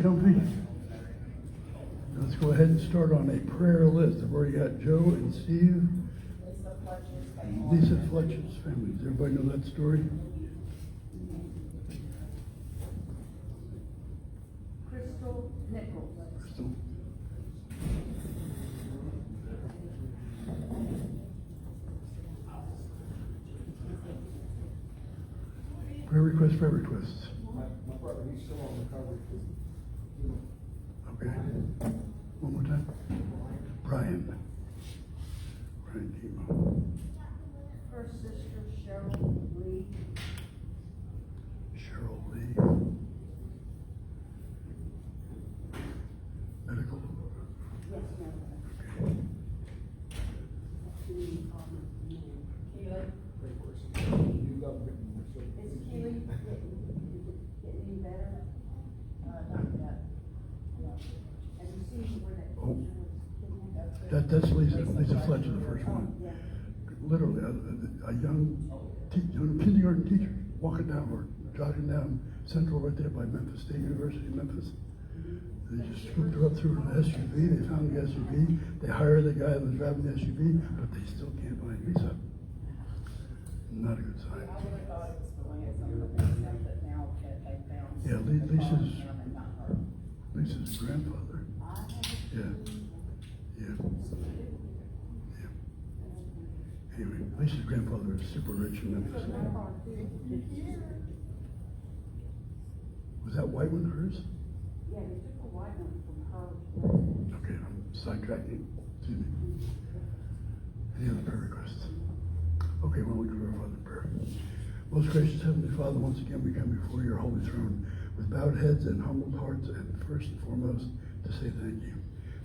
Company. Let's go ahead and start on a prayer list. I've already got Joe and Steve. Lisa Fletcher's family. Does everybody know that story? Crystal Nichols. Crystal. Prayer requests, prayer requests. My brother, he's still on recovery. Okay. One more time. Brian. Brian chemo. First sister Cheryl Lee. Cheryl Lee. Medical. Yes, ma'am. Okay. Keely. You got written. Is Keely getting any better? Not yet. No. Have you seen where that Oh. picture was? That's Lisa Fletcher, the first one. Yeah. Literally, a young kindergarten teacher walking down or jogging down Central right there by Memphis State University, Memphis. They just scooped her up through an SUV. They found the SUV. They hired the guy that was driving the SUV, but they still can't find Lisa. Not a good sign. I would have thought it was the ransom, but they said that now that they found. Yeah, Lisa's- him and not her. Lisa's grandfather. Yeah. Yeah. Yeah. Anyway, Lisa's grandfather is super rich in Memphis. Was that white one hers? Yeah, they took a white one from her. Okay, I'm sidetracking. Excuse me. Any other prayer requests? Okay, why don't we do our Father in prayer? Most gracious Heavenly Father, once again we come before your holy throne with bowed heads and humbled hearts, and first and foremost to say thank you.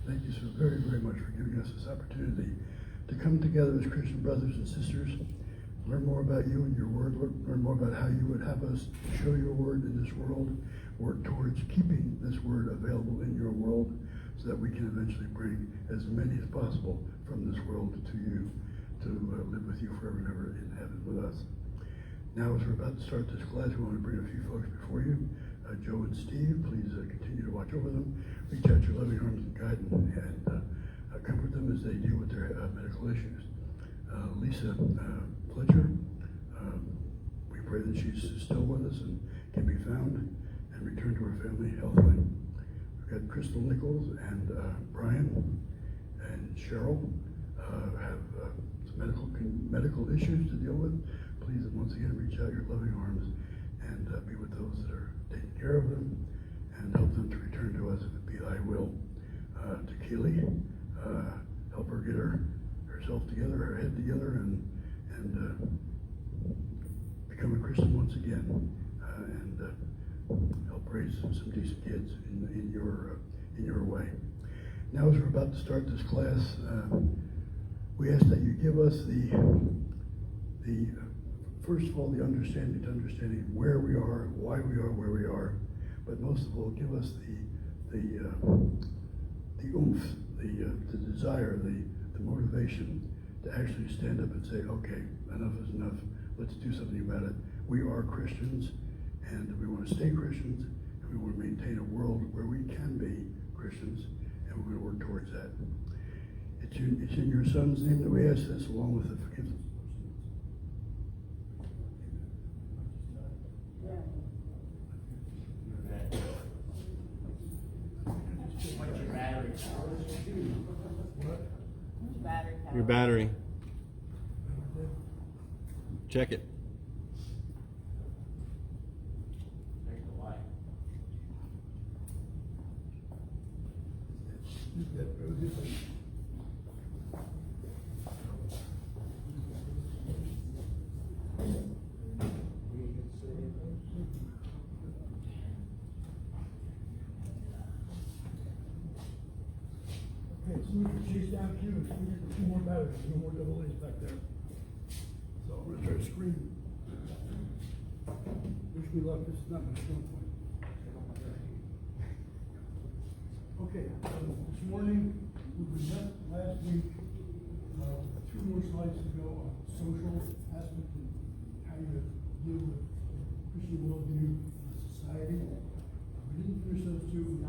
Thank you so very, very much for giving us this opportunity to come together as Christian brothers and sisters, learn more about you and your word, learn more about how you would have us show your word in this world, work towards keeping this word available in your world so that we can eventually bring as many as possible from this world to you, to live with you forever and ever in heaven with us. Now, as we're about to start this class, we want to bring a few folks before you. Joe and Steve, please continue to watch over them. Reach out your loving arms and guide them and comfort them as they deal with their medical issues. Lisa Fletcher, we pray that she's still with us and can be found and return to her family healthily. We've got Crystal Nichols and Brian and Cheryl have some medical issues to deal with. Please, once again, reach out your loving arms and be with those that are taking care of them and help them to return to us if it be thy will. To Keely, help her get herself together, her head together, and become a Christian once again, and help raise some decent kids in your way. Now, as we're about to start this class, we ask that you give us the first of all, the understanding where we are, why we are where we are, but most of all, give us the oomph, the desire, the motivation to actually stand up and say, okay, enough is enough. Let's do something about it. We are Christians, and we want to stay Christians, and we want to maintain a world where we can be Christians, and we're going to work towards that. It's in your Son's name that we ask this, along with the forgiveness. Your battery. Check it. Okay, so we can chase down Q, so we get two more batteries, no more double A's back there. So I'm gonna try to screen. Wish me luck, this is not my strong point. Okay, this morning, we met last week, two more slides to go on social aspect and how you deal with Christian worldview in society. We didn't finish those two.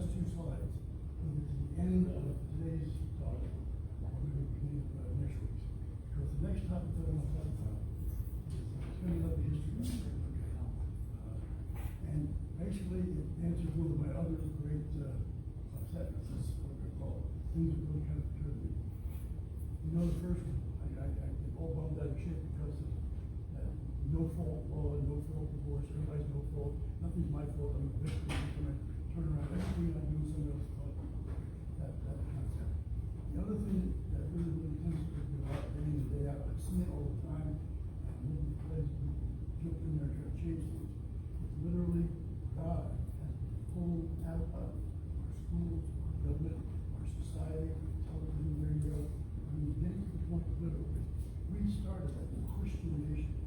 last two slides, and it's the end of today's talk, or maybe the beginning of next week's. Because the next topic that I want to talk about is spending up the history of America. And basically, it answers one of my other great sentences, what they're called. Things that really kind of perturb me. You know, the first one, I get all bummed out of shit because of that no fault law, no fault divorce, everybody's no fault, nothing's my fault, I'm a victim, I'm gonna turn around everything I do, somebody else's fault. That concept. The other thing that really tends to be a lot day in and day out, I've seen it all the time, and moving places jump in there trying to change things. It's literally God has been pulled out of our schools, our government, our society, television, radio. I mean, getting to the point of literally, we started as a Christian nation.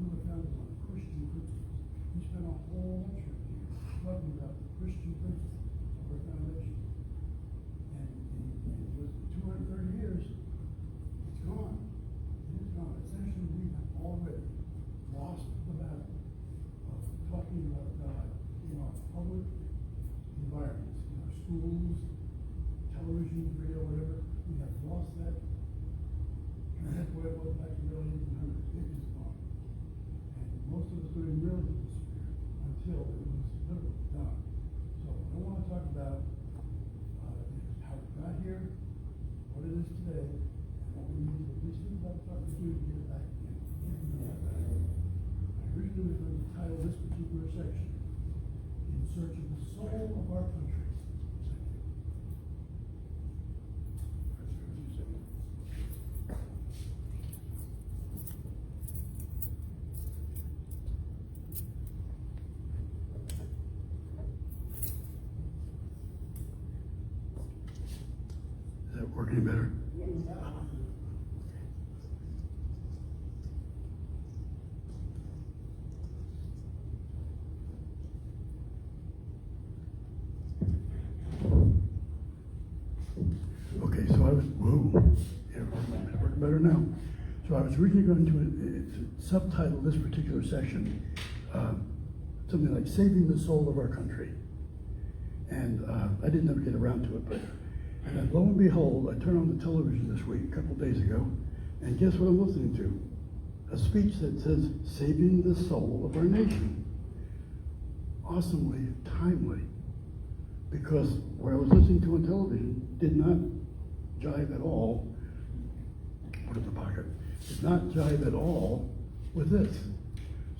We were founded on Christian principles. We spent a whole lecture here talking about the Christian principles of our foundation. And it was 230 years, it's gone. It is gone. Essentially, we have already lost the battle of talking about God in our public environments, in our schools, television, radio, whatever. We have lost that. And that's where it was back in the early 1800s. It is gone. And most of us didn't really disappear until it was literally done. So I want to talk about how it got here, what it is today, and what we need to at least think about starting to do to get it back again. I originally was going to title this particular section, In Search of the Soul of Our Country. Is that working better? Okay, so I was, yeah, it's working better now. So I was originally going to subtitle this particular section, something like Saving the Soul of Our Country. And I didn't ever get around to it, but, and then lo and behold, I turned on the television this week, a couple days ago, and guess what I'm listening to? A speech that says, Saving the Soul of Our Nation. Awesomely timely, because what I was listening to on television did not jive at all, put it in the pocket, did not jive at all with this.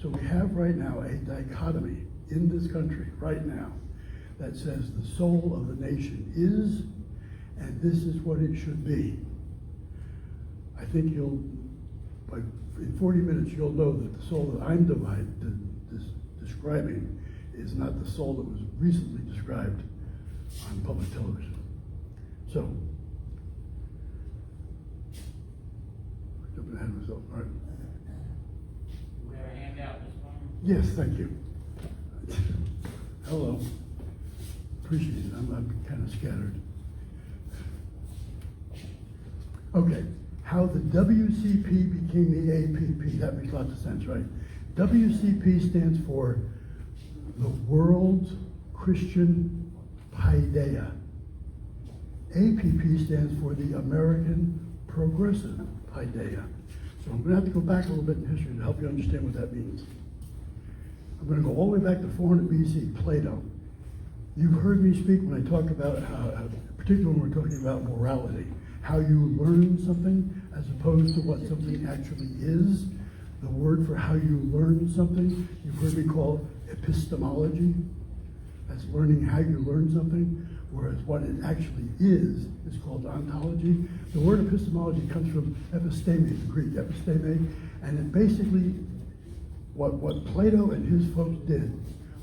So we have right now a dichotomy in this country, right now, that says the soul of the nation is, and this is what it should be. I think in 40 minutes, you'll know that the soul that I'm describing is not the soul that was recently described on public television. So, jumping ahead of myself, all right. We have a handout this morning? Yes, thank you. Hello. Appreciate it. I'm kind of scattered. Okay, how the WCP became the APP. That makes lots of sense, right? WCP stands for the World's Christian Paideia. APP stands for the American Progressive Paideia. So I'm going to have to go back a little bit in history to help you understand what that means. I'm going to go all the way back to 400 BC, Plato. You've heard me speak when I talk about, particularly when we're talking about morality, how you learn something as opposed to what something actually is. The word for how you learn something, you've heard me call epistemology. That's learning how you learn something, whereas what it actually is called ontology. The word epistemology comes from episteme, the Greek episteme, and it basically, what Plato and his folks did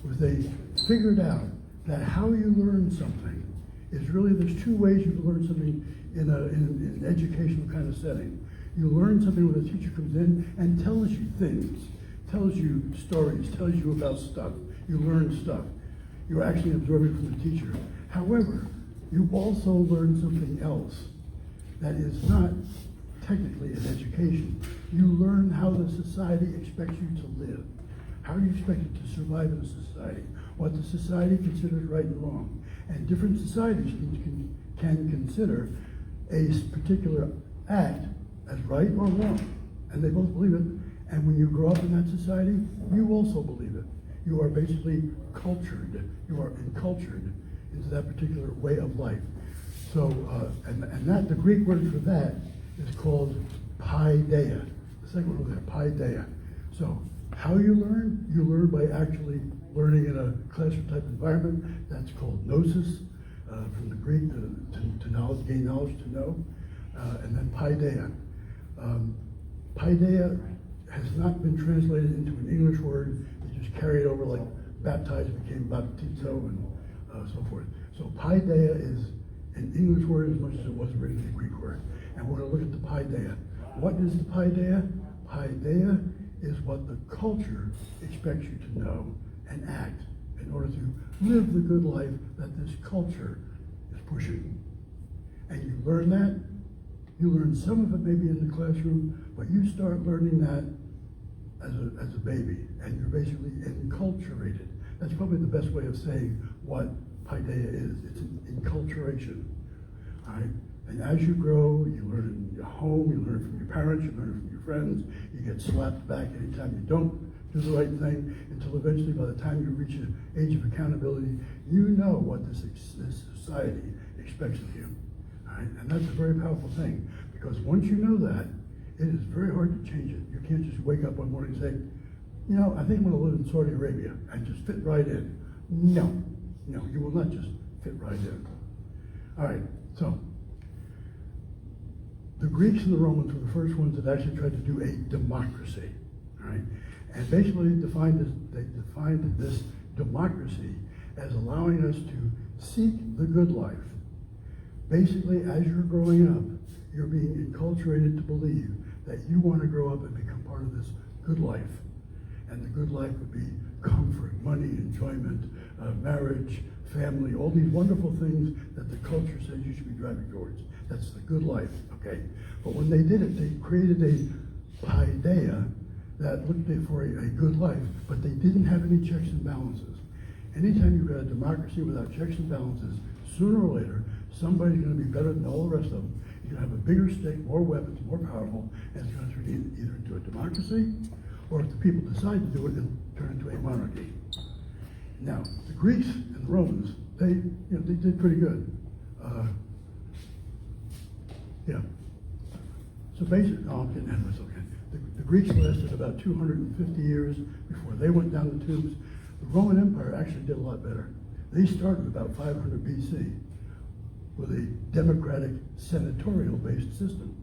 was they figured out that how you learn something is really, there's two ways you can learn something in an educational kind of setting. You learn something when a teacher comes in and tells you things, tells you stories, tells you about stuff. You learn stuff. You're actually absorbing from the teacher. However, you also learn something else that is not technically an education. You learn how the society expects you to live. How are you expected to survive in a society? what the society considers right and wrong. And different societies can consider a particular act as right or wrong, and they both believe it. And when you grow up in that society, you also believe it. You are basically cultured. You are encultured into that particular way of life. So, and that the Greek word for that is called paideia. The second one over there, paideia. So, how you learn by actually learning in a classroom type environment. That's called gnosis, from the Greek to knowledge, gain knowledge, to know, and then paideia. Paideia has not been translated into an English word. They just carried over, like baptized became baptizo and so forth. So paideia is an English word as much as it was originally a Greek word. And we're going to look at the paideia. What is the paideia? Paideia is what the culture expects you to know and act in order to live the good life that this culture is pushing. And you learn that. You learn some of it maybe in the classroom, but you start learning that as a baby, and you're basically enculturated. That's probably the best way of saying what paideia is. It's an enculturation. All right? And as you grow, you learn in your home, you learn from your parents, you learn from your friends, you get slapped back anytime you don't do the right thing, until eventually by the time you reach an age of accountability, you know what this society expects of you. All right? And that's a very powerful thing, because once you know that, it is very hard to change it. You can't just wake up one morning and say, you know, I think I'm going to live in Saudi Arabia and just fit right in. No, you will not just fit right in. All right, so the Greeks and the Romans were the first ones that actually tried to do a democracy. All right, and basically they defined this democracy as allowing us to seek the good life. Basically, as you're growing up, you're being enculturated to believe that you want to grow up and become part of this good life. And the good life would be comfort, money, enjoyment, marriage, family, all these wonderful things that the culture says you should be driving towards. That's the good life, okay? But when they did it, they created a paideia that looked for a good life, but they didn't have any checks and balances. Anytime you've got a democracy without checks and balances, sooner or later, somebody's going to be better than all the rest of them. You're going to have a bigger stick, more weapons, more powerful, and it's going to turn either into a democracy, or if the people decide to do it, it'll turn into a monarchy. Now, the Greeks and the Romans, they did pretty good. Yeah. So basically, I'm getting ahead of myself again. The Greeks lasted about 250 years before they went down the tubes. The Roman Empire actually did a lot better. They started about 500 BC with a democratic senatorial-based system,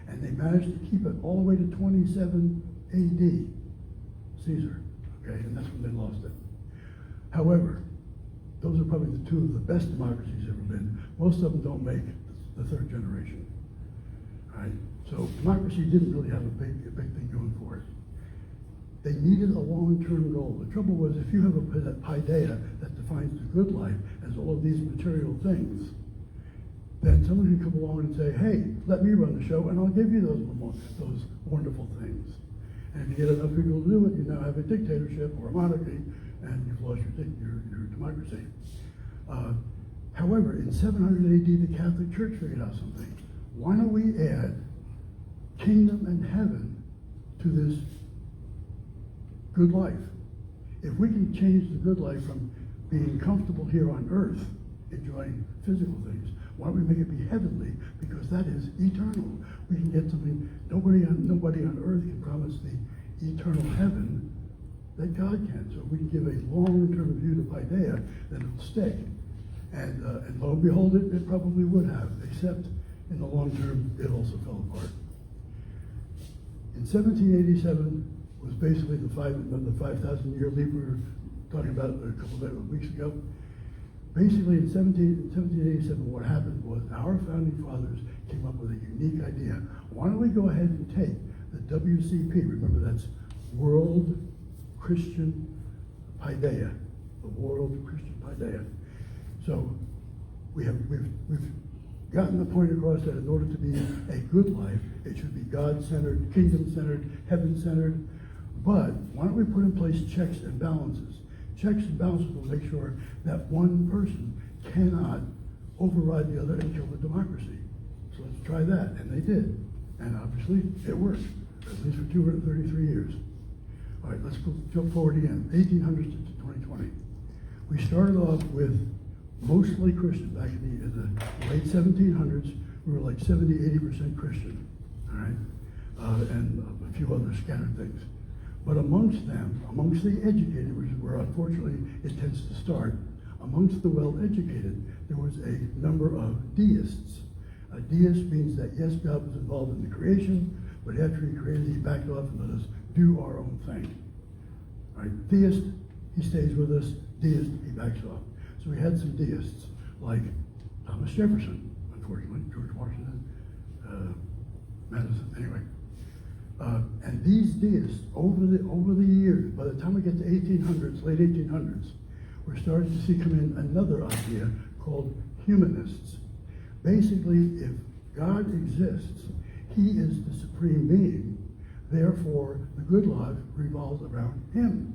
and they managed to keep it all the way to 27 AD. Caesar, okay, and that's when they lost it. However, those are probably the two of the best democracies ever been. Most of them don't make the third generation. All right? So democracy didn't really have a big thing going for it. They needed a long-term goal. The trouble was, if you have a paideia that defines the good life as all of these material things, then someone can come along and say, hey, let me run the show and I'll give you those wonderful things. And if you get enough people to do it, you now have a dictatorship or a monarchy, and you've lost your democracy. However, in 700 AD, the Catholic Church figured out something. Why don't we add kingdom and heaven to this good life? If we can change the good life from being comfortable here on earth, enjoying physical things, why don't we make it be heavenly? Because that is eternal. We can get something, nobody on earth can promise the eternal heaven that God can. So we can give a long-term view to paideia, then it'll stick. And lo and behold, it probably would have, except in the long term, it also fell apart. In 1787 was basically the 5,000-year leap we were talking about a couple of weeks ago. Basically, in 1787, what happened was our founding fathers came up with a unique idea. Why don't we go ahead and take the WCP, remember that's World Christian Paideia, the World Christian Paideia. So we've gotten the point across that in order to be a good life, it should be God-centered, kingdom-centered, heaven-centered. But why don't we put in place checks and balances? checks and balances will make sure that one person cannot override the other and kill the democracy. So let's try that, and they did. And obviously, it worked, at least for 233 years. All right, let's jump forward again, 1800s to 2020. We started off with mostly Christian. Back in the late 1700s, we were like 70-80% Christian, all right? And a few other scattered things. But amongst them, amongst the educated, which is where unfortunately it tends to start, amongst the well-educated, there was a number of deists. A deist means that yes, God was involved in the creation, but after he created, he backed off and let us do our own thing. All right? Theist, he stays with us. Deist, he backs off. So we had some deists, like Thomas Jefferson, unfortunately, George Washington, Madison, anyway. And these deists, over the years, by the time we get to 1800s, late 1800s, we're starting to see come in another idea called humanists. Basically, if God exists, he is the supreme being. Therefore, the good life revolves around him.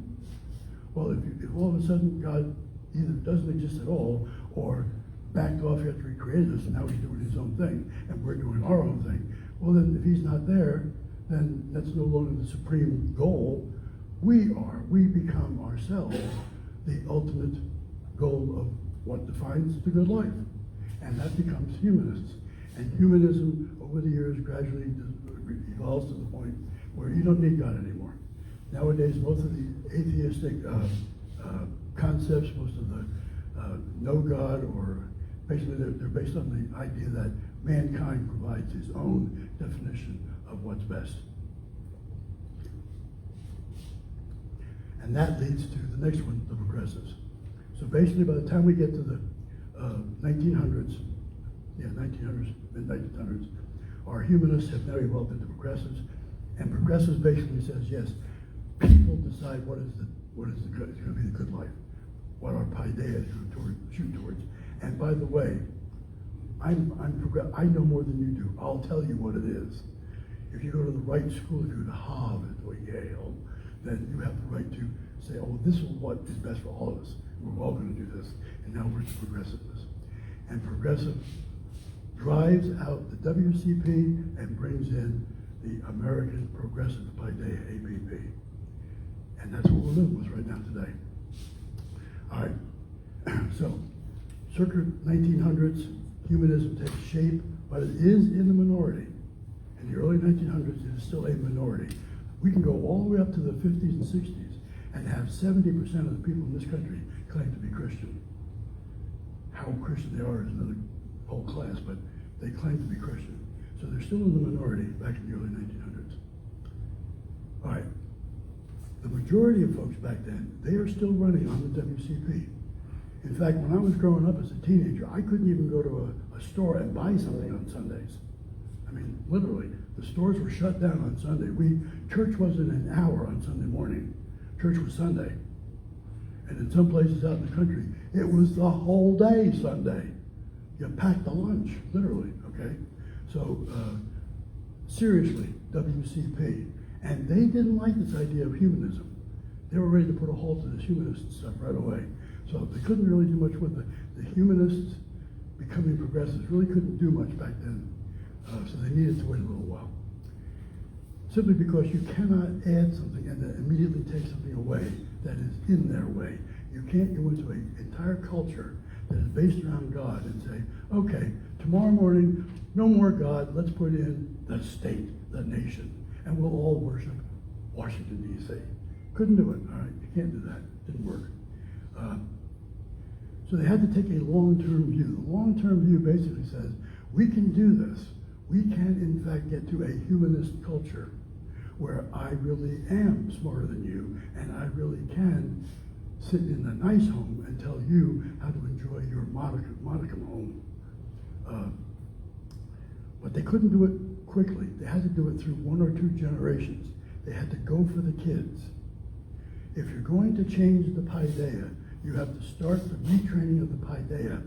Well, if all of a sudden God either doesn't exist at all or backed off after he created us and now he's doing his own thing and we're doing our own thing, well then if he's not there, then that's no longer the supreme goal. We become ourselves the ultimate goal of what defines the good life. And that becomes humanists. And humanism over the years gradually evolves to the point where you don't need God anymore. Nowadays, most of the atheistic concepts, most of the no God, or basically they're based on the idea that mankind provides his own definition of what's best. And that leads to the next one, the progressives. So basically, by the time we get to the 1900s, mid-1900s, our humanists have now evolved into progressives, and progressives basically says, yes, people decide what is going to be the good life, what our paideia is going to shoot towards. And by the way, I know more than you do. I'll tell you what it is. If you go to the right school, if you go to Harvard or Yale, then you have the right to say, oh, this is what is best for all of us. We're all going to do this. And now we're to progressiveness. And progressive drives out the WCP and brings in the American Progressive Paideia, APP. And that's what we're living with right now today. All right. So, circa 1900s, humanism takes shape, but it is in the minority. In the early 1900s, it is still a minority. We can go all the way up to the 50s and 60s and have 70% of the people in this country claim to be Christian. How Christian they are is another whole class, but they claim to be Christian. So they're still in the minority back in the early 1900s. All right. The majority of folks back then, they are still running on the WCP. In fact, when I was growing up as a teenager, I couldn't even go to a store and buy something on Sundays. I mean, literally, the stores were shut down on Sunday. Church wasn't an hour on Sunday morning. Church was Sunday. And in some places out in the country, it was the whole day Sunday. You packed a lunch, literally, okay? So, seriously, WCP. And they didn't like this idea of humanism. They were ready to put a halt to this humanist stuff right away. So they couldn't really do much with the humanists becoming progressives, really couldn't do much back then. So they needed to wait a little while. Simply because you cannot add something and then immediately take something away that is in their way. You can't go into an entire culture that is based around God and say, okay, tomorrow morning, no more God, let's put in the state, the nation, and we'll all worship Washington, D.C. Couldn't do it, all right? You can't do that. Didn't work. So they had to take a long-term view. The long-term view basically says, we can do this. We can, in fact, get to a humanist culture where I really am smarter than you, and I really can sit in a nice home and tell you how to enjoy your modicum home. But they couldn't do it quickly. They had to do it through 1 or 2 generations. They had to go for the kids. If you're going to change the paideia, you have to start the retraining of the paideia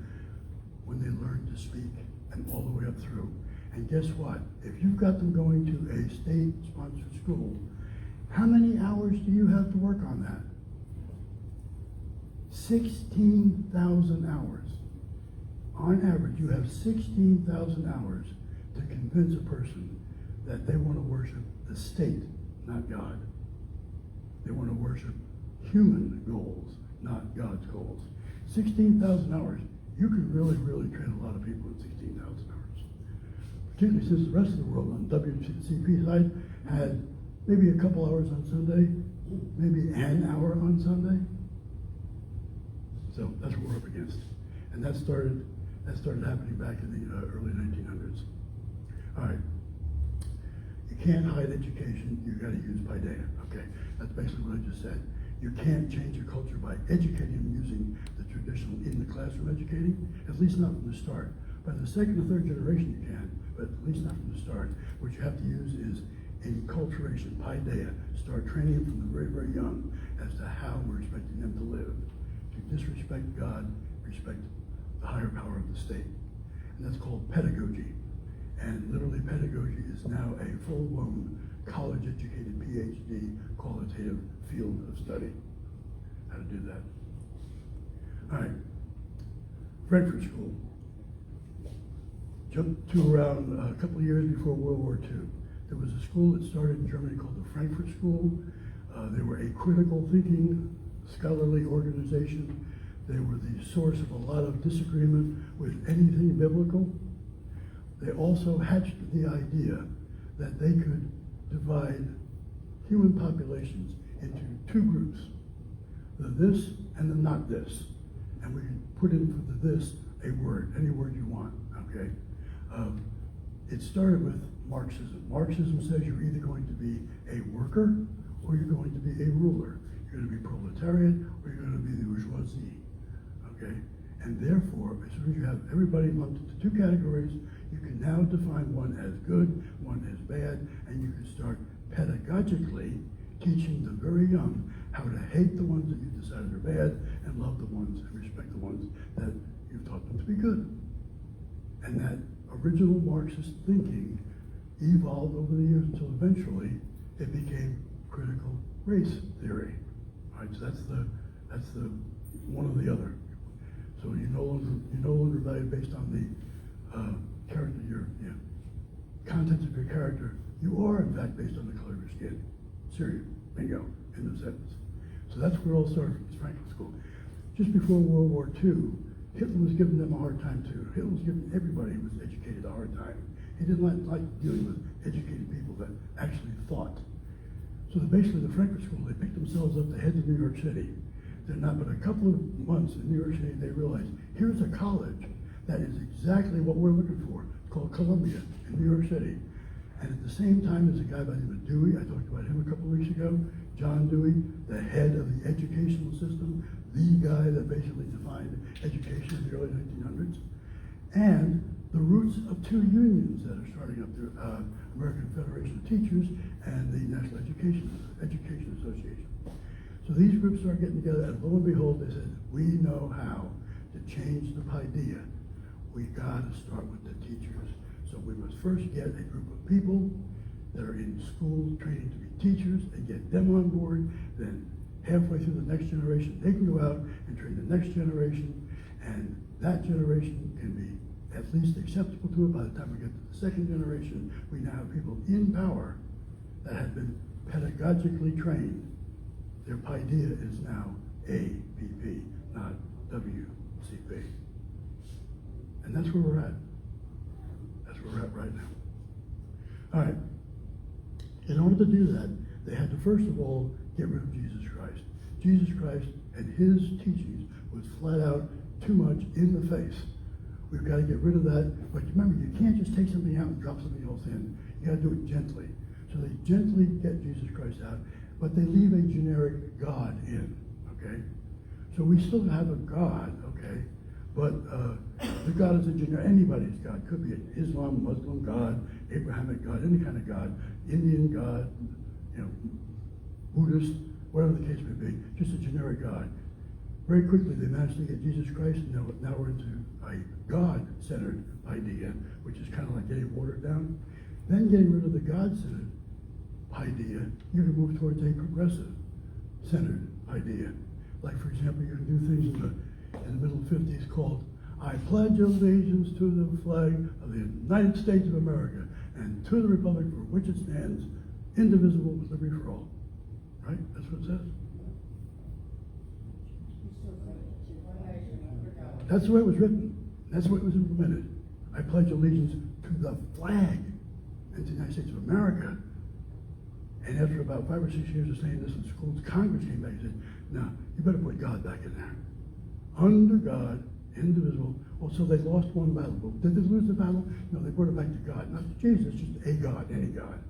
when they learn to speak and all the way up through. And guess what? If you've got them going to a state-sponsored school, how many hours do you have to work on that? 16,000 hours. On average, you have 16,000 hours to convince a person that they want to worship the state, not God. They want to worship human goals, not God's goals. 16,000 hours. You could really, really train a lot of people in 16,000 hours. Particularly since the rest of the world on WCP side had maybe a couple hours on Sunday, maybe an hour on Sunday. So that's what we're up against. And that started happening back in the early 1900s. All right. You can't hide education. You got to use paideia. Okay, that's basically what I just said. You can't change a culture by educating them using the traditional in the classroom educating, at least not from the start. By the second or third generation you can, but at least not from the start. What you have to use is enculturation, paideia. Start training them from the very, very young as to how we're expecting them to live. To disrespect God, respect the higher power of the state. And that's called pedagogy. And literally pedagogy is now a full-blown college-educated PhD qualitative field of study. How to do that. All right. Frankfurt School. Jumped to around a couple of years before World War II. There was a school that started in Germany called the Frankfurt School. They were a critical thinking, scholarly organization. They were the source of a lot of disagreement with anything biblical. They also hatched the idea that they could divide human populations into two groups, the this and the not this. And we can put in for the this a word, any word you want, okay? It started with Marxism. Marxism says you're either going to be a worker or you're going to be a ruler. You're going to be proletariat or you're going to be the bourgeoisie, okay? And therefore, as soon as you have everybody lumped into two categories, you can now define one as good, one as bad, and you can start pedagogically teaching the very young how to hate the ones that you decided are bad and love the ones and respect the ones that you've taught them to be good. And that original Marxist thinking evolved over the years until eventually it became critical race theory. All right, so that's the one or the other. So you no longer value based on the character, your contents of your character. You are in fact based on the color of your skin. Serious, bingo, end of sentence. So that's where it all started from Frankfurt School. Just before World War II, Hitler was giving them a hard time too. Hitler was giving everybody who was educated a hard time. He didn't like dealing with educated people that actually thought. So basically the Frankfurt School, they picked themselves up the heads of New York City. They're not but a couple of months in New York City, they realized, here's a college that is exactly what we're looking for. It's called Columbia in New York City. And at the same time, there's a guy by the name of Dewey. I talked about him a couple of weeks ago. John Dewey, the head of the educational system, the guy that basically defined education in the early 1900s. And the roots of two unions that are starting up there, American Federation of Teachers and the National Education Association. So these groups started getting together, and lo and behold, they said, we know how to change the paideia. We got to start with the teachers. So we must first get a group of people that are in school training to be teachers and get them on board. Then halfway through the next generation, they can go out and train the next generation, and that generation can be at least acceptable to it. By the time we get to the second generation, we now have people in power that have been pedagogically trained. Their paideia is now APP, not WCP. And that's where we're at. That's where we're at right now. All right. In order to do that, they had to first of all get rid of Jesus Christ. Jesus Christ and his teachings was flat out too much in the face. We've got to get rid of that. But remember, you can't just take something out and drop something else in. You got to do it gently. So they gently get Jesus Christ out, but they leave a generic God in, okay? So we still have a God, okay? But the God is a generic, anybody's God. Could be an Islam, Muslim God, Abrahamic God, any kind of God, Indian God, Buddhist, whatever the case may be, just a generic God. Very quickly, they managed to get Jesus Christ, and now we're into a God-centered idea, which is kind of like getting watered down. Then getting rid of the God-centered idea, you can move towards a progressive-centered idea. Like, for example, you can do things in the middle 50s called, I pledge allegiance to the flag of the United States of America and to the republic for which it stands, indivisible with liberty for all. Right? That's what it says. That's the way it was written. That's the way it was implemented. I pledge allegiance to the flag and to the United States of America. And after about 5 or 6 years of saying this in schools, Congress came back and said, no, you better put God back in there. Under God, indivisible. Well, so they lost one battle. But did they lose the battle? No, they brought it back to God. Not to Jesus, just a God, any God.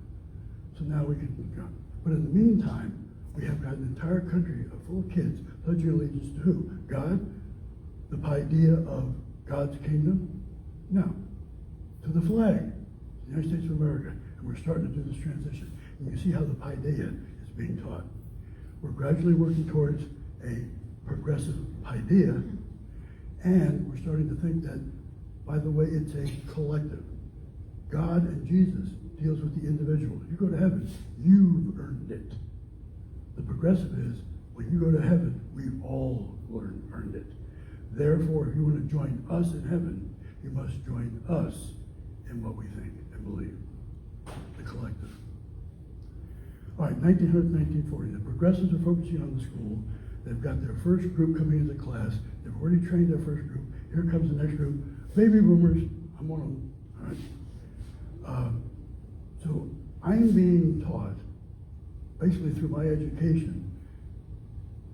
So now we can go. But in the meantime, we have got an entire country full of kids pledging allegiance to who? God? The idea of God's kingdom? No. To the flag, the United States of America. And we're starting to do this transition. And you see how the paideia is being taught. We're gradually working towards a progressive paideia, and we're starting to think that, by the way, it's a collective. God and Jesus deals with the individual. If you go to heaven, you've earned it. The progressive is, when you go to heaven, we've all earned it. Therefore, if you want to join us in heaven, you must join us in what we think and believe. The collective. All right, 1900 to 1940. The progressives are focusing on the school. They've got their first group coming into class. They've already trained their first group. Here comes the next group. Baby boomers. I'm one of them. All right. So I'm being taught, basically through my education,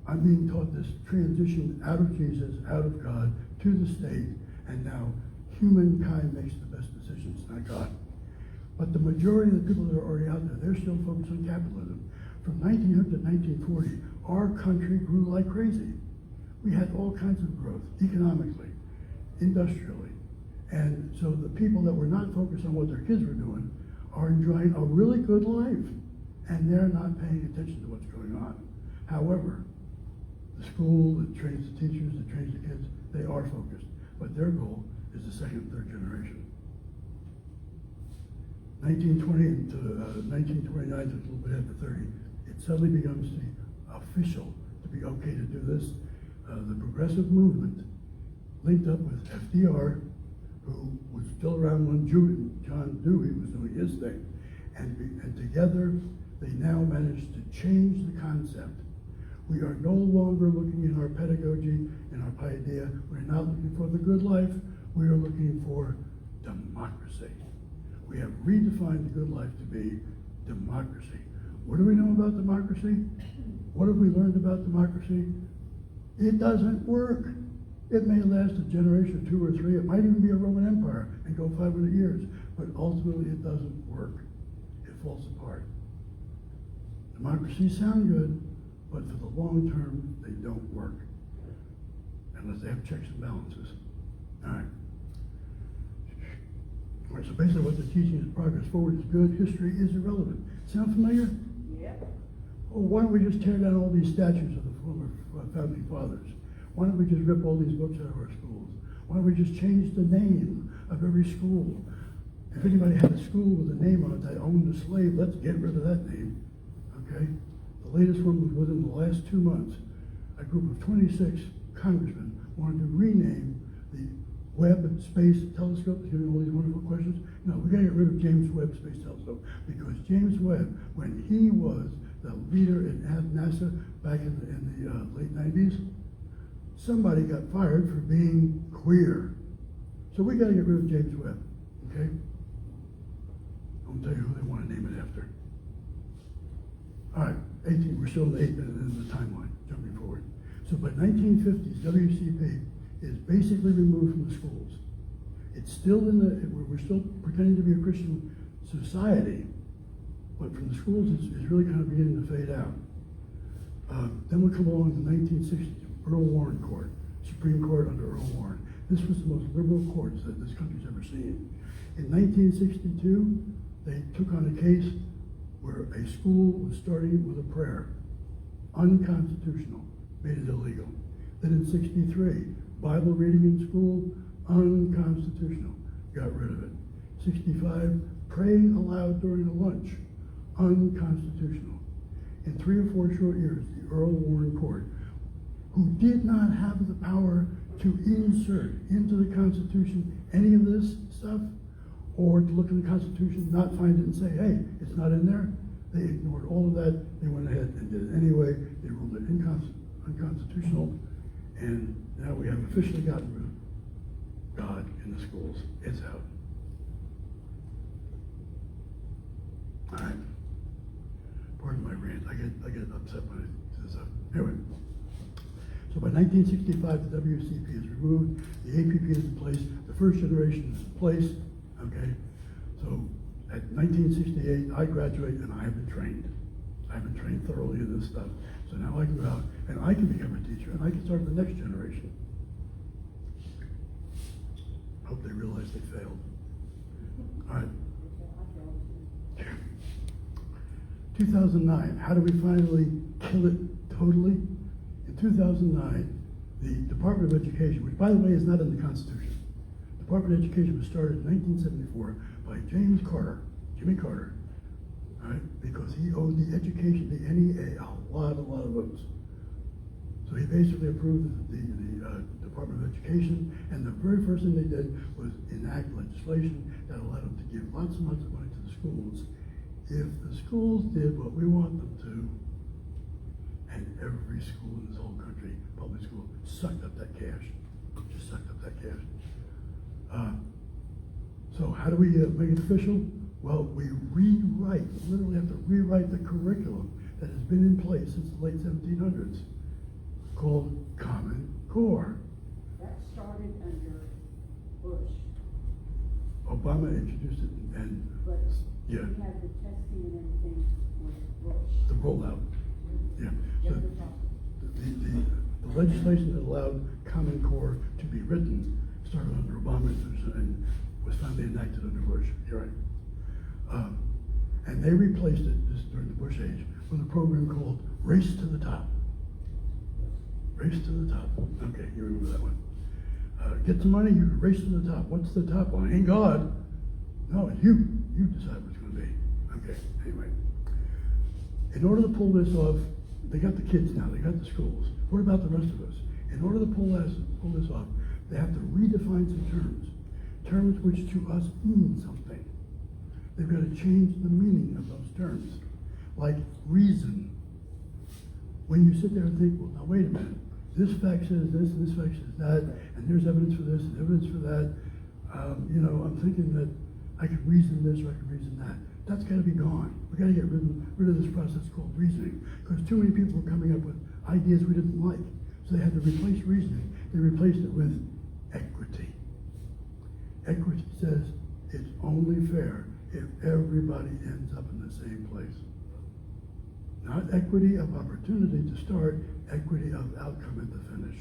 I'm being taught this transition out of Jesus, out of God, to the state, and now humankind makes the best decisions, not God. But the majority of the people that are already out there, they're still focused on capitalism. From 1900 to 1940, our country grew like crazy. We had all kinds of growth, economically, industrially. And so the people that were not focused on what their kids were doing are enjoying a really good life. And they're not paying attention to what's going on. However, the school that trains the teachers, that trains the kids, they are focused. But their goal is the second and third generation. 1920 to 1929, so it's a little bit after 30, it suddenly becomes official to be okay to do this. The progressive movement linked up with FDR, who was still around when John Dewey was doing his thing. And together, they now managed to change the concept. We are no longer looking in our pedagogy and our paideia. We're not looking for the good life. We are looking for democracy. We have redefined the good life to be democracy. What do we know about democracy? What have we learned about democracy? It doesn't work. It may last a generation, 2 or 3. It might even be a Roman Empire and go 500 years. But ultimately, it doesn't work. It falls apart. Democracies sound good, but for the long term, they don't work. Unless they have checks and balances. All right. All right, so basically what they're teaching is progress forward is good, history is irrelevant. Sound familiar? Yep. Oh, why don't we just tear down all these statues of the former founding fathers? Why don't we just rip all these books out of our schools? Why don't we just change the name of every school? If anybody had a school with a name on it that owned a slave, let's get rid of that name. Okay? The latest one was within the last 2 months. A group of 26 congressmen wanted to rename the Webb Space Telescope. It's giving all these wonderful questions. No, we got to get rid of James Webb Space Telescope because James Webb, when he was the leader at NASA back in the late 90s, somebody got fired for being queer. So we got to get rid of James Webb, okay? I'll tell you who they want to name it after. All right, 18, we're still in the timeline, jumping forward. So by 1950s, WCP is basically removed from the schools. It's still we're still pretending to be a Christian society, but from the schools, it's really kind of beginning to fade out. Then we come along in the 1960s, Earl Warren Court, Supreme Court under Earl Warren. This was the most liberal courts that this country's ever seen. In 1962, they took on a case where a school was starting with a prayer. Unconstitutional, made it illegal. Then in 63, Bible reading in school, unconstitutional, got rid of it. 65, praying aloud during a lunch, unconstitutional. In 3 or 4 short years, the Earl Warren Court who did not have the power to insert into the Constitution any of this stuff, or to look at the Constitution, not find it and say, hey, it's not in there. They ignored all of that. They went ahead and did it anyway. They ruled it unconstitutional. And now we have officially gotten rid of God in the schools. It's out. All right. Pardon my rant. I get upset when I do this stuff. Anyway. So by 1965, the WCP is removed, the APP is in place, the first generation is in place, okay? So at 1968, I graduate and I have been trained. I've been trained thoroughly in this stuff. So now I can go out and I can become a teacher and I can start the next generation. Hope they realize they failed. All right. 2009, how do we finally kill it totally? In 2009, the Department of Education, which by the way is not in the Constitution, the Department of Education was started in 1974 by Jimmy Carter, all right, because he owed the education, the NEA, a lot of votes. So he basically approved the Department of Education, and the very first thing they did was enact legislation that allowed them to give lots and lots of money to the schools if the schools did what we want them to. And every school in this whole country, public school, sucked up that cash. Just sucked up that cash. So how do we make it official? Well, we literally have to rewrite the curriculum that has been in place since the late 1700s, called Common Core. That started under Bush, Obama introduced it, and but yeah, we had the testing and everything with Bush. the rollout. Yeah. So the legislation that allowed Common Core to be written started under Obama and was finally enacted under Bush. You're right. And they replaced it during the Bush age with a program called Race to the Top. Race to the Top. Okay, you remember that one. Get some money, you race to the top. What's the top? Well, ain't God. No, it's you. You decide what it's going to be. Okay, anyway. In order to pull this off, they got the kids now, they got the schools. What about the rest of us? In order to pull this off, they have to redefine some terms which to us mean something. They've got to change the meaning of those terms, like reason. When you sit there and think, well, now wait a minute, this fact says this, and this fact says that, and there's evidence for this, and evidence for that, I'm thinking that I could reason this or I could reason that. That's got to be gone. We got to get rid of this process called reasoning, because too many people were coming up with ideas we didn't like. So they had to replace reasoning. They replaced it with equity. Equity says it's only fair if everybody ends up in the same place. Not equity of opportunity to start, equity of outcome at the finish.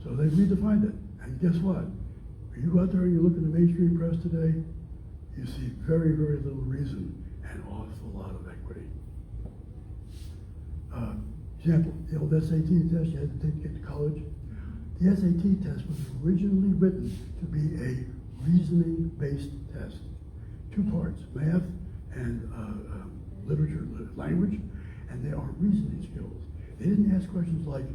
So they redefined it. And guess what? When you go out there and you look in the mainstream press today, you see very, very little reason and an awful lot of equity. Example, the old SAT test you had to take to get to college. The SAT test was originally written to be a reasoning-based test. 2 parts, math and literature, language, and they are reasoning skills. They didn't ask questions like,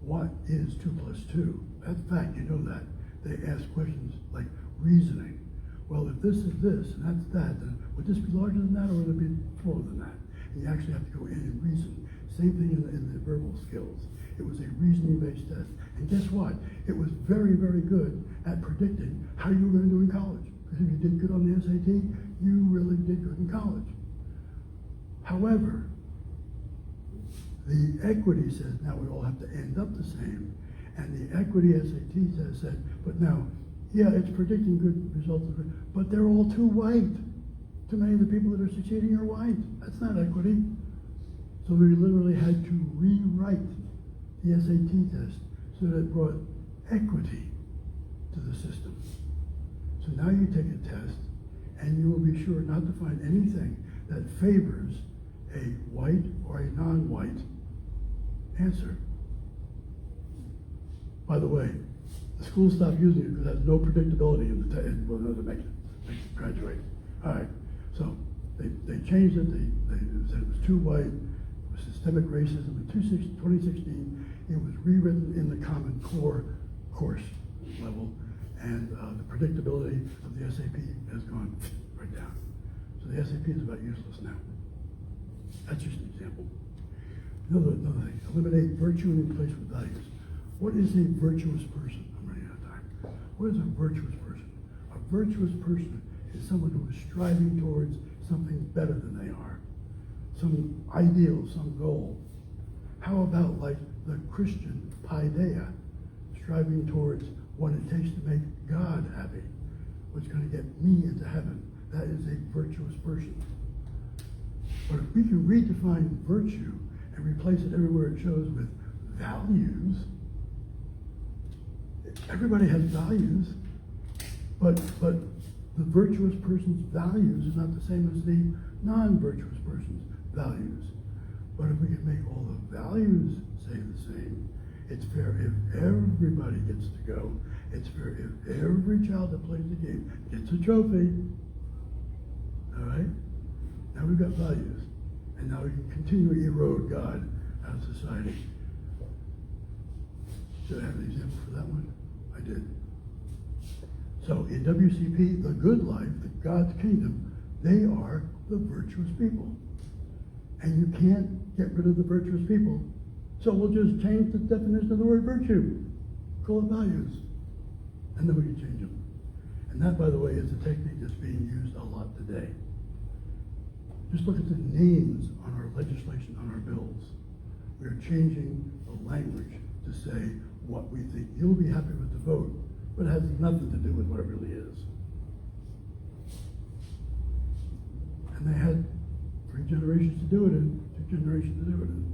what is 2 + 2? That's fact, you know that. They asked questions like reasoning. Well, if this is this and that's that, then would this be larger than that or would it be smaller than that? And you actually have to go in and reason. Same thing in the verbal skills. It was a reasoning-based test. And guess what? It was very, very good at predicting how you were going to do in college. Because if you did good on the SAT, you really did good in college. However, the equity says now we all have to end up the same. And the equity SAT test said, but now, yeah, it's predicting good results, but they're all too white. Too many of the people that are succeeding are white. That's not equity. So we literally had to rewrite the SAT test so that it brought equity to the system. So now you take a test and you will be sure not to find anything that favors a white or a non-white answer. By the way, the school stopped using it because it has no predictability in the test. Well, no, to make it graduate. All right, so they changed it. They said it was too white. It was systemic racism. In 2016, It was rewritten in the Common Core course level, and the predictability of the SAP has gone right down. So the SAP is about useless now. That's just an example. Another thing, eliminate virtue and replace with values. What is a virtuous person? I'm running out of time. What is a virtuous person? A virtuous person is someone who is striving towards something better than they are, some ideal, some goal. How about like the Christian paideia, striving towards what it takes to make God happy, what's going to get me into heaven? That is a virtuous person. But if we can redefine virtue and replace it everywhere it shows with values, everybody has values, but the virtuous person's values is not the same as the non-virtuous person's values. But if we can make all the values say the same, it's fair if everybody gets to go. It's fair if every child that plays the game gets a trophy. All right? Now we've got values. And now we can continue to erode God out of society. Did I have an example for that one? I did. So in WCP, the good life, the God's kingdom, they are the virtuous people. And you can't get rid of the virtuous people. So we'll just change the definition of the word virtue. Call it values. And then we can change them. And that, by the way, is a technique that's being used a lot today. Just look at the names on our legislation, on our bills. We are changing the language to say what we think. You'll be happy with the vote, but it has nothing to do with what it really is. And they had 3 generations to do it in, 2 generations to do it in,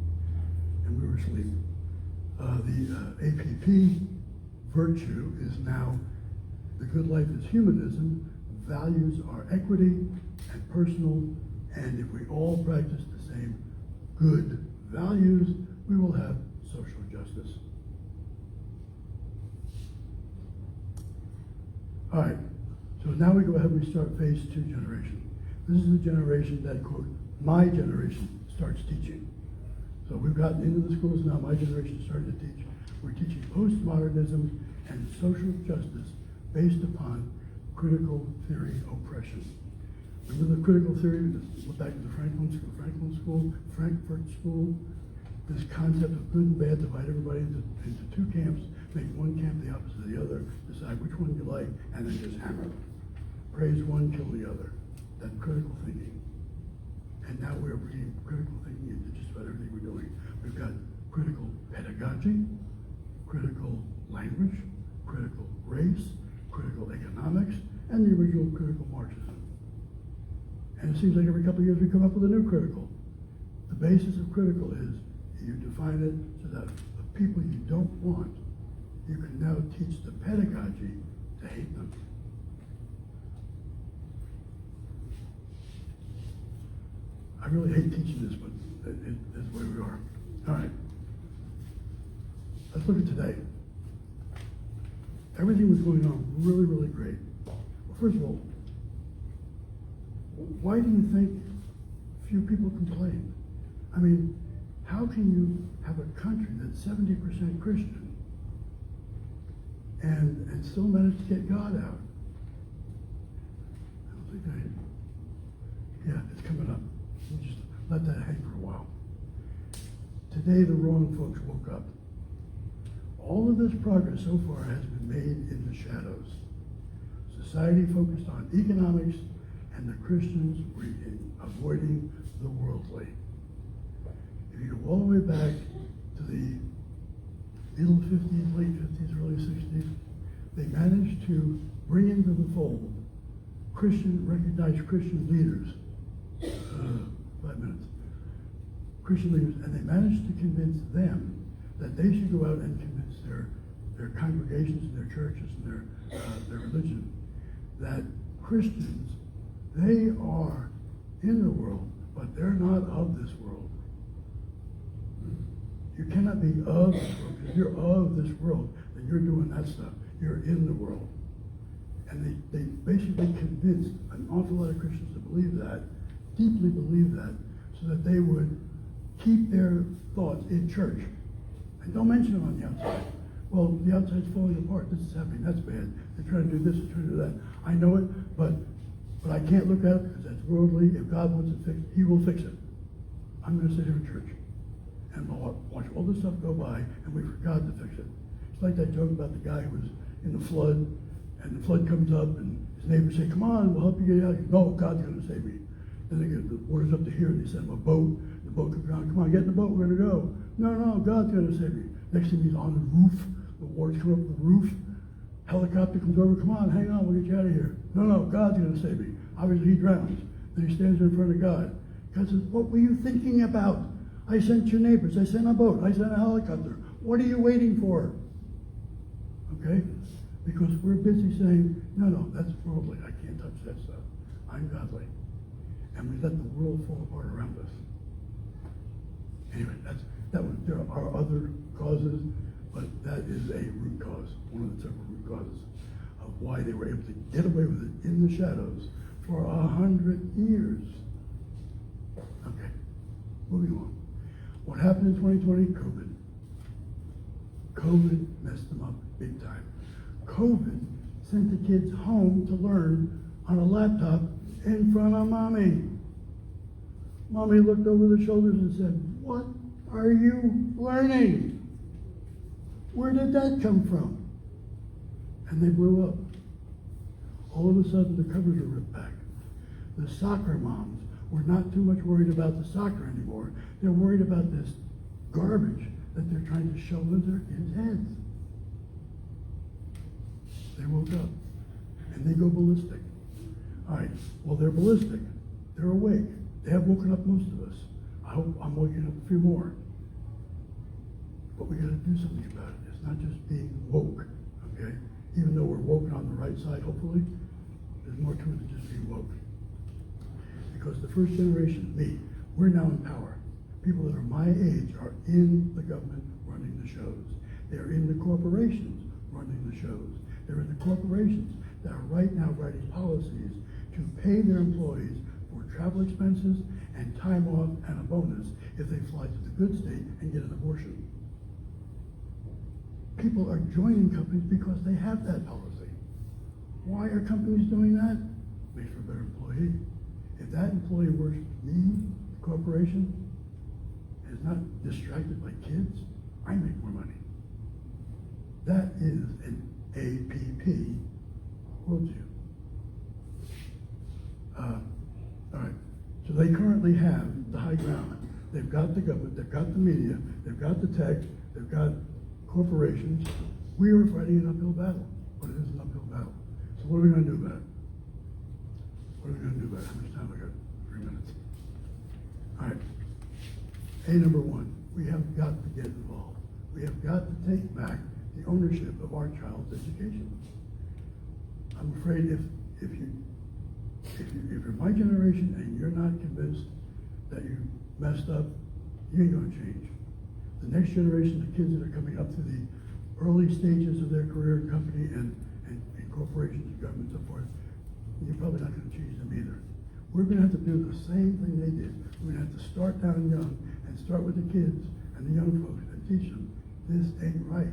and we were asleep. The APP virtue is now the good life is humanism, values are equity and personal, and if we all practice the same good values, we will have social justice. All right, so now we go ahead and we start phase 2 generation. This is the generation that, quote, my generation starts teaching. So we've gotten into the schools now, my generation started to teach. We're teaching postmodernism and social justice based upon critical theory oppression. Remember the critical theory? Look back to the Frankfurt School. This concept of good and bad, divide everybody into 2 camps, make one camp the opposite of the other, decide which one you like, and then just hammer them. Praise one, kill the other. That critical thinking. And now we're bringing critical thinking into just about everything we're doing. We've got critical pedagogy, critical language, critical race, critical economics, and the original critical Marxism. And it seems like every couple of years we come up with a new critical. The basis of critical is you define it so that the people you don't want, you can now teach the pedagogy to hate them. I really hate teaching this, but it's the way we are. All right. Let's look at today. Everything was going on really, really great. Well, first of all, why do you think few people complain? I mean, how can you have a country that's 70% Christian and still manage to get God out? I don't think yeah, it's coming up. We'll just let that hang for a while. Today, the wrong folks woke up. All of this progress so far has been made in the shadows. Society focused on economics, and the Christians were avoiding the worldly. If you go all the way back to the middle 50s, late 50s, early 60s, they managed to bring into the fold recognized Christian leaders. 5 minutes. Christian leaders, and they managed to convince them that they should go out and convince their congregations and their churches and their religion that Christians, they are in the world, but they're not of this world. You cannot be of this world. If you're of this world, then you're doing that stuff. You're in the world. And they basically convinced an awful lot of Christians to believe that, deeply believe that, so that they would keep their thoughts in church And don't mention them on the outside. Well, the outside's falling apart. This is happening. That's bad. They're trying to do this. They're trying to do that. I know it, but I can't look at it because that's worldly. If God wants it fixed, He will fix it. I'm going to sit here in church and watch all this stuff go by and wait for God to fix it. It's like that joke about the guy who was in the flood, and the flood comes up, and his neighbors say, "Come on, we'll help you get out." No, God's going to save me. Then they get the water's up to here, and they send him a boat. The boat comes around. "Come on, get in the boat. We're going to go." No, God's going to save me. Next thing he's on the roof. The water's coming up the roof. Helicopter comes over. "Come on, hang on, we'll get you out of here." No, God's going to save me. Obviously, he drowns. Then he stands in front of God. God says, "What were you thinking about? I sent your neighbors. I sent a boat. I sent a helicopter. What are you waiting for?" Okay? Because we're busy saying, no, that's worldly. I can't touch that stuff. I'm godly. And we let the world fall apart around us. Anyway, there are other causes, but that is a root cause, one of the several root causes of why they were able to get away with it in the shadows for 100 years. Okay, moving on. What happened in 2020? COVID. COVID messed them up big time. COVID sent the kids home to learn on a laptop in front of mommy. Mommy looked over their shoulders and said, "What are you learning? Where did that come from?" And they blew up. All of a sudden, the covers were ripped back. The soccer moms were not too much worried about the soccer anymore. They're worried about this garbage that they're trying to shove into their kids' heads. They woke up, and they go ballistic. All right, well, they're ballistic. They're awake. They have woken up most of us. I hope I'm waking up a few more. But we got to do something about it. It's not just being woke, okay? Even though we're woken on the right side, hopefully, there's more to it than just being woke. Because the first generation, me, we're now in power. People that are my age are in the government running the shows. They're in the corporations running the shows. They're in the corporations that are right now writing policies to pay their employees for travel expenses and time off and a bonus if they fly to the good state and get an abortion. People are joining companies because they have that policy. Why are companies doing that? Makes for a better employee. If that employee works for me, the corporation, and is not distracted by kids, I make more money. That is an APP worldview. All right, so they currently have the high ground. They've got the government, they've got the media, they've got the tech, they've got corporations. We are fighting an uphill battle, but it is an uphill battle. So what are we going to do about it? What are we going to do about it? How much time? I got 3 minutes. All right. A number one, we have got to get involved. We have got to take back the ownership of our child's education. I'm afraid if you're my generation and you're not convinced that you messed up, you ain't going to change. The next generation, the kids that are coming up through the early stages of their career in company and corporations and government and so forth, you're probably not going to change them either. We're going to have to do the same thing they did. We're going to have to start down young and start with the kids and the young folks and teach them this ain't right.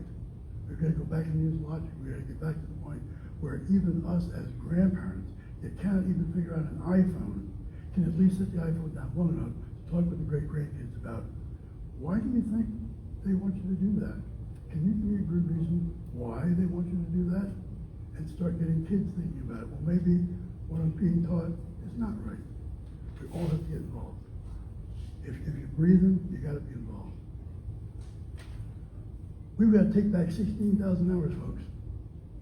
We've got to go back and use logic. We've got to get back to the point where even us as grandparents that cannot even figure out an iPhone can at least set the iPhone down long enough to talk with the great-grandkids about, why do you think they want you to do that? Can you give me a good reason why they want you to do that? And start getting kids thinking about it. Well, maybe what I'm being taught is not right. We all have to get involved. If you're breathing, you got to be involved. We've got to take back 16,000 hours, folks.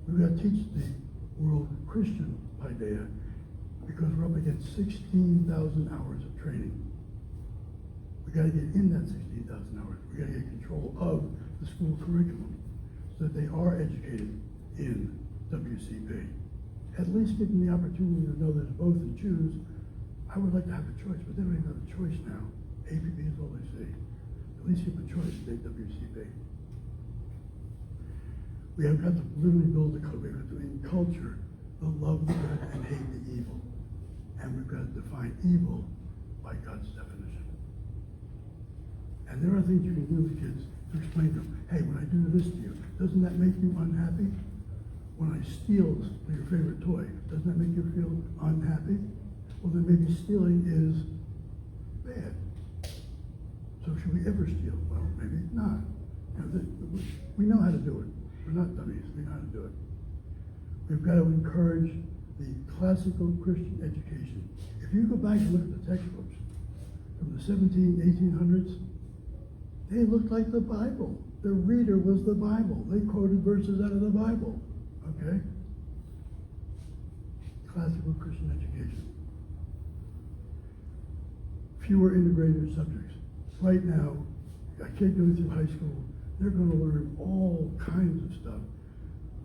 We've got to teach the world Christian idea because we're up against 16,000 hours of training. We got to get in that 16,000 hours. We got to get control of the school curriculum so that they are educated in WCP. At least give them the opportunity to know there's both and choose. I would like to have a choice, but they don't even have a choice now. APP is all they see. At least give them a choice to take WCP. We have got to literally build the code. We have to culture the love the good and hate the evil. And we've got to define evil by God's definition. And there are things you can do with kids to explain to them, hey, when I do this to you, doesn't that make you unhappy? When I steal your favorite toy, doesn't that make you feel unhappy? Well, then maybe stealing is bad. So should we ever steal? Well, maybe not. You know, we know how to do it. We're not dummies. We know how to do it. We've got to encourage the classical Christian education. If you go back and look at the textbooks from the 1800s, they looked like the Bible. The reader was the Bible. They quoted verses out of the Bible. Okay? Classical Christian education. Fewer integrated subjects. Right now, a kid going through high school, they're going to learn all kinds of stuff,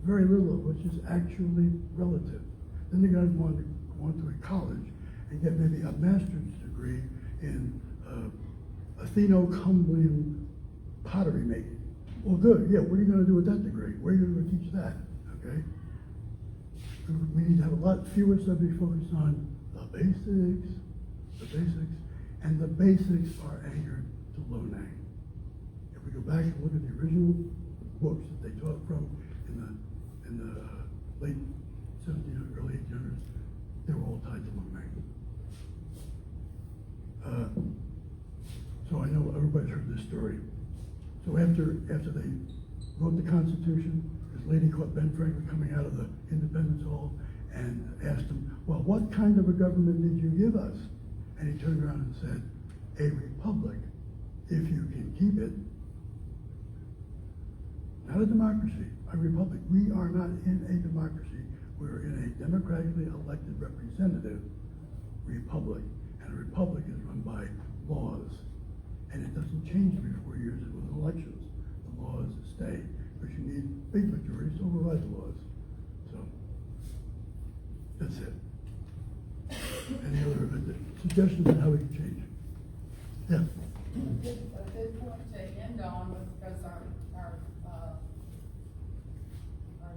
very little of which is actually relative. Then they're going to want to go on to a college and get maybe a master's degree in Atheno-Cumbrian pottery making. Well, good. Yeah, what are you going to do with that degree? Where are you going to teach that? Okay. We need to have a lot fewer subjects focused on the basics, and the basics are anchored to Lonang. If we go back and look at the original books that they taught from in the late 1700s, early 1800s, they were all tied to Lonang. So I know everybody's heard this story. So after they wrote the Constitution, this lady caught Ben Franklin coming out of the Independence Hall and asked him, well, what kind of a government did you give us? And he turned around and said, a republic, if you can keep it. Not a democracy, a republic. We are not in a democracy. We're in a democratically elected representative republic. And a republic is run by laws. And it doesn't change every 4 years with elections. The laws stay, because you need big majorities to override the laws. So, that's it. Any other suggestions on how we can change? Yeah. A good point to end on was because our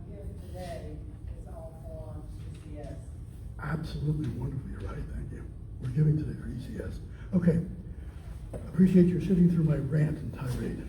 gift today is all for CCS. Absolutely wonderful. You're right. Thank you. We're giving today for ECS. Okay. Appreciate your sitting through my rant and tirade.